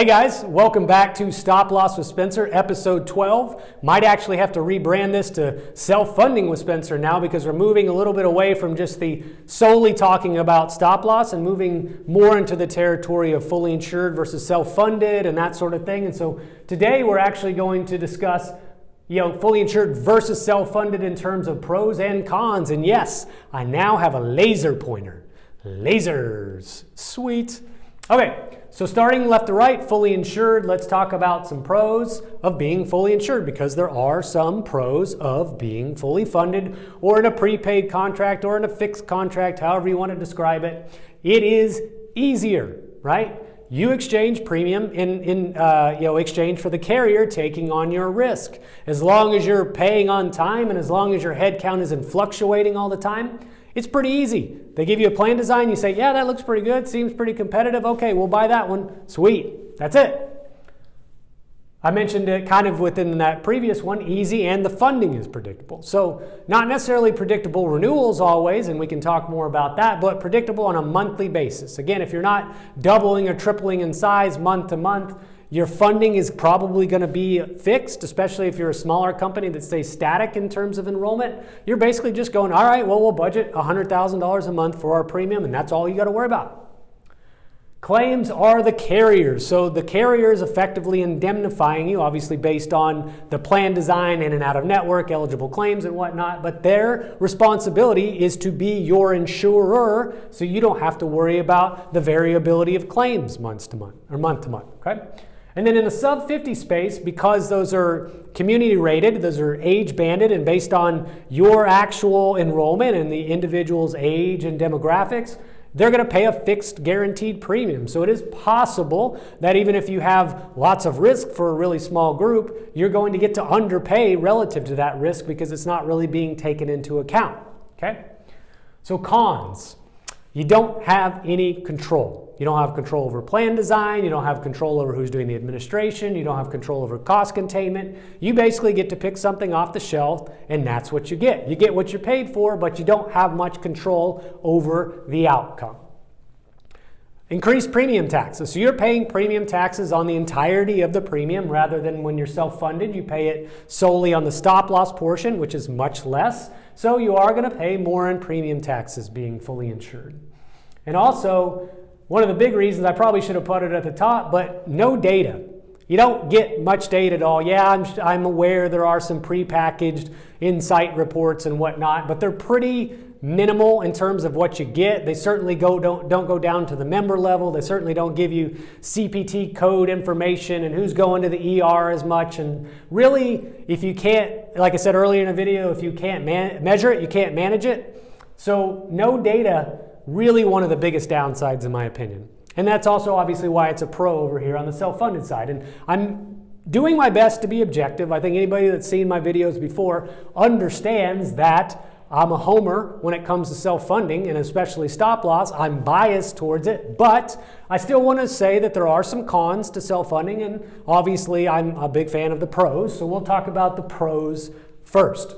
Hey guys, welcome back to Stop Loss with Spencer, episode 12. Might actually have to rebrand this to Self-Funding with Spencer now because we're moving a little bit away from just the solely talking about stop loss and moving more into the territory of fully insured versus self-funded and that sort of thing. And so today we're actually going to discuss fully insured versus self-funded in terms of pros and cons. And yes, I now have a laser pointer. Lasers. Sweet. Okay. So starting left to right, fully insured, let's talk about some pros of being fully insured because there are some pros of being fully funded or in a prepaid contract or in a fixed contract, however you want to describe it. It is easier, right? You exchange premium in exchange for the carrier taking on your risk. As long as you're paying on time and as long as your head count isn't fluctuating all the time, it's pretty easy. They give you a plan design, you say, yeah, that looks pretty good, seems pretty competitive, okay, we'll buy that one. Sweet, that's it. I mentioned it kind of within that previous one, easy, and the funding is predictable. So not necessarily predictable renewals always, and we can talk more about that, but predictable on a monthly basis. Again, if you're not doubling or tripling in size month to month, your funding is probably going to be fixed, especially if you're a smaller company that stays static in terms of enrollment. You're basically just going, all right, well, we'll budget $100,000 a month for our premium, and that's all you got to worry about. Claims are the carriers. So the carrier is effectively indemnifying you, obviously based on the plan design, in and out of network, eligible claims and whatnot, but their responsibility is to be your insurer so you don't have to worry about the variability of claims month to month, okay? And then in the sub 50 space, because those are community rated, those are age banded and based on your actual enrollment and the individual's age and demographics, they're going to pay a fixed guaranteed premium. So it is possible that even if you have lots of risk for a really small group, you're going to get to underpay relative to that risk because it's not really being taken into account, okay? So cons. You don't have any control. You don't have control over plan design. You don't have control over who's doing the administration. You don't have control over cost containment. You basically get to pick something off the shelf, and that's what you get. You get what you're paid for, but you don't have much control over the outcome. Increased premium taxes. So you're paying premium taxes on the entirety of the premium rather than when you're self-funded, you pay it solely on the stop loss portion, which is much less. So you are going to pay more in premium taxes being fully insured. And also, one of the big reasons, I probably should have put it at the top, but no data. You don't get much data at all. Yeah, I'm aware there are some prepackaged insight reports and whatnot, but they're pretty minimal in terms of what you get. They certainly don't go down to the member level. They certainly don't give you CPT code information and who's going to the ER as much. And really, if you can't, like I said earlier in the video, if you can't measure it, you can't manage it. So no data, really one of the biggest downsides in my opinion. And that's also obviously why it's a pro over here on the self-funded side. And I'm doing my best to be objective. I think anybody that's seen my videos before understands that I'm a homer when it comes to self-funding and especially stop loss. I'm biased towards it, but I still want to say that there are some cons to self-funding, and obviously I'm a big fan of the pros, so we'll talk about the pros first.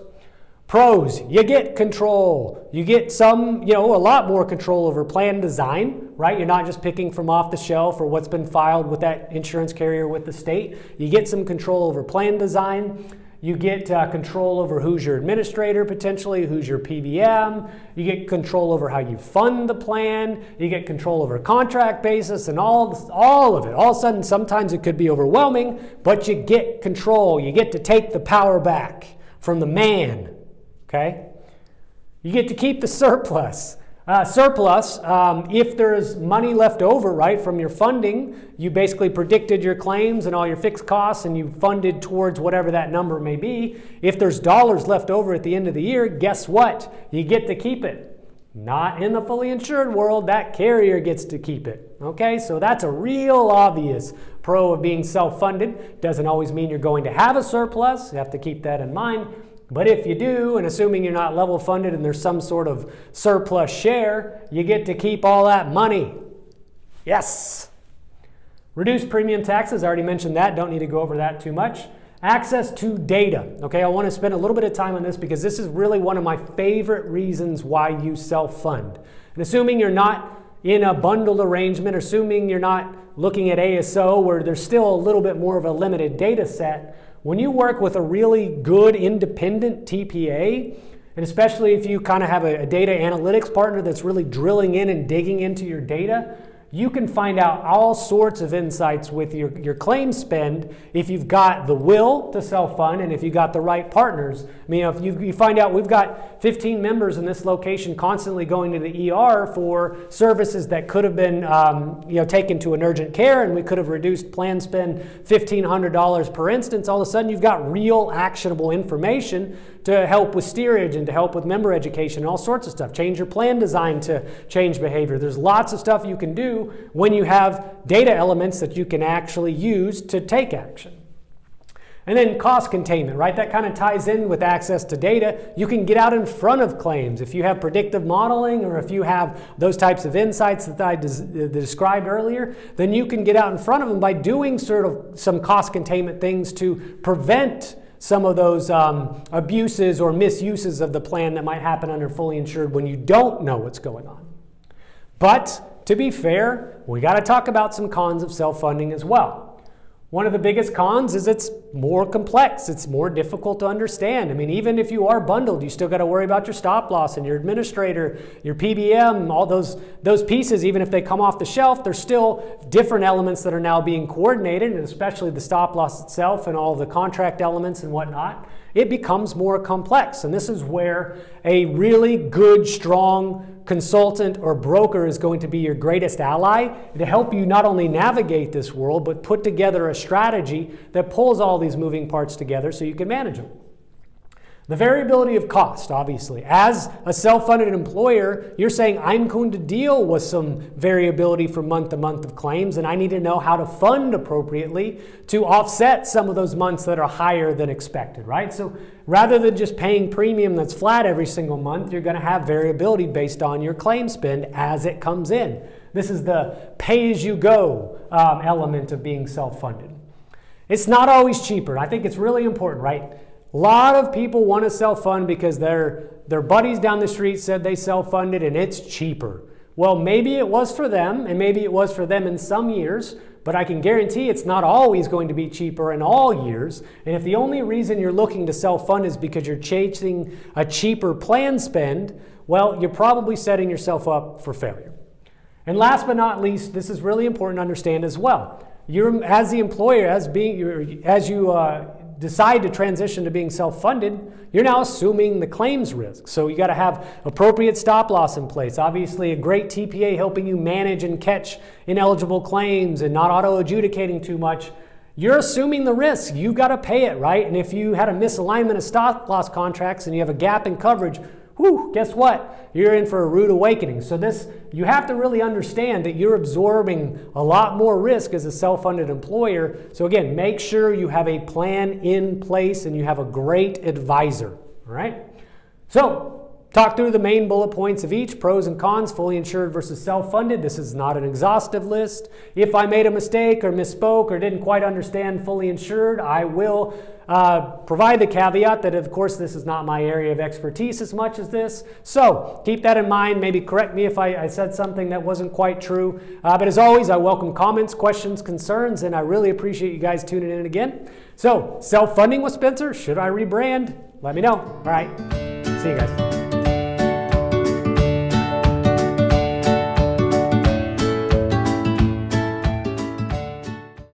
Pros, you get control. You get a lot more control over plan design, right? You're not just picking from off the shelf or what's been filed with that insurance carrier with the state. You get some control over plan design. You get control over who's your administrator potentially, who's your PBM. You get control over how you fund the plan. You get control over contract basis and all of it. All of a sudden, sometimes it could be overwhelming, but you get control. You get to take the power back from the man, okay? You get to keep the surplus. If there's money left over, right, from your funding, you basically predicted your claims and all your fixed costs and you funded towards whatever that number may be. If there's dollars left over at the end of the year, guess what? You get to keep it. Not in the fully insured world, that carrier gets to keep it. Okay, so that's a real obvious pro of being self-funded. Doesn't always mean you're going to have a surplus. You have to keep that in mind. But if you do, and assuming you're not level funded and there's some sort of surplus share, you get to keep all that money. Yes. Reduced premium taxes, I already mentioned that, don't need to go over that too much. Access to data. Okay, I want to spend a little bit of time on this because this is really one of my favorite reasons why you self-fund. And assuming you're not in a bundled arrangement, assuming you're not looking at ASO where there's still a little bit more of a limited data set, when you work with a really good independent TPA, and especially if you kind of have a data analytics partner that's really drilling in and digging into your data, you can find out all sorts of insights with your claim spend if you've got the will to self-fund and if you've got the right partners. I mean, if you find out we've got 15 members in this location constantly going to the ER for services that could have been taken to an urgent care, and we could have reduced plan spend $1,500 per instance, all of a sudden you've got real actionable information to help with steerage and to help with member education and all sorts of stuff. Change your plan design to change behavior. There's lots of stuff you can do when you have data elements that you can actually use to take action. And then cost containment, right? That kind of ties in with access to data. You can get out in front of claims. If you have predictive modeling or if you have those types of insights that I described earlier, then you can get out in front of them by doing sort of some cost containment things to prevent some of those abuses or misuses of the plan that might happen under fully insured when you don't know what's going on. But to be fair, we got to talk about some cons of self-funding as well. One of the biggest cons is it's more complex. It's more difficult to understand. I mean, even if you are bundled, you still got to worry about your stop loss and your administrator, your PBM, all those pieces. Even if they come off the shelf, there's still different elements that are now being coordinated, and especially the stop loss itself and all the contract elements and whatnot. It becomes more complex, and this is where a really good, strong consultant or broker is going to be your greatest ally to help you not only navigate this world, but put together a strategy that pulls all these moving parts together so you can manage them. The variability of cost, obviously. As a self-funded employer, you're saying, I'm going to deal with some variability from month to month of claims, and I need to know how to fund appropriately to offset some of those months that are higher than expected, right? So rather than just paying premium that's flat every single month, you're going to have variability based on your claim spend as it comes in. This is the pay-as-you-go element of being self-funded. It's not always cheaper. I think it's really important, right? A lot of people want to self-fund because their buddies down the street said they self-funded and it's cheaper. Well, maybe it was for them, and maybe it was for them in some years, but I can guarantee it's not always going to be cheaper in all years. And if the only reason you're looking to self-fund is because you're chasing a cheaper plan spend, well, you're probably setting yourself up for failure. And last but not least, this is really important to understand as well. You're, as the employer, as you decide to transition to being self-funded, you're now assuming the claims risk. So you got to have appropriate stop loss in place. Obviously, a great TPA helping you manage and catch ineligible claims and not auto-adjudicating too much. You're assuming the risk. You've got to pay it, right? And if you had a misalignment of stop loss contracts and you have a gap in coverage, guess what? You're in for a rude awakening. So you have to really understand that you're absorbing a lot more risk as a self-funded employer. So again, make sure you have a plan in place and you have a great advisor, all right? So talk through the main bullet points of each, pros and cons, fully insured versus self-funded. This is not an exhaustive list. If I made a mistake or misspoke or didn't quite understand fully insured, I will provide the caveat that, of course, this is not my area of expertise as much as this. So keep that in mind. Maybe correct me if I said something that wasn't quite true. But as always, I welcome comments, questions, concerns, and I really appreciate you guys tuning in again. So self-funding with Spencer, should I rebrand? Let me know. All right. See you guys.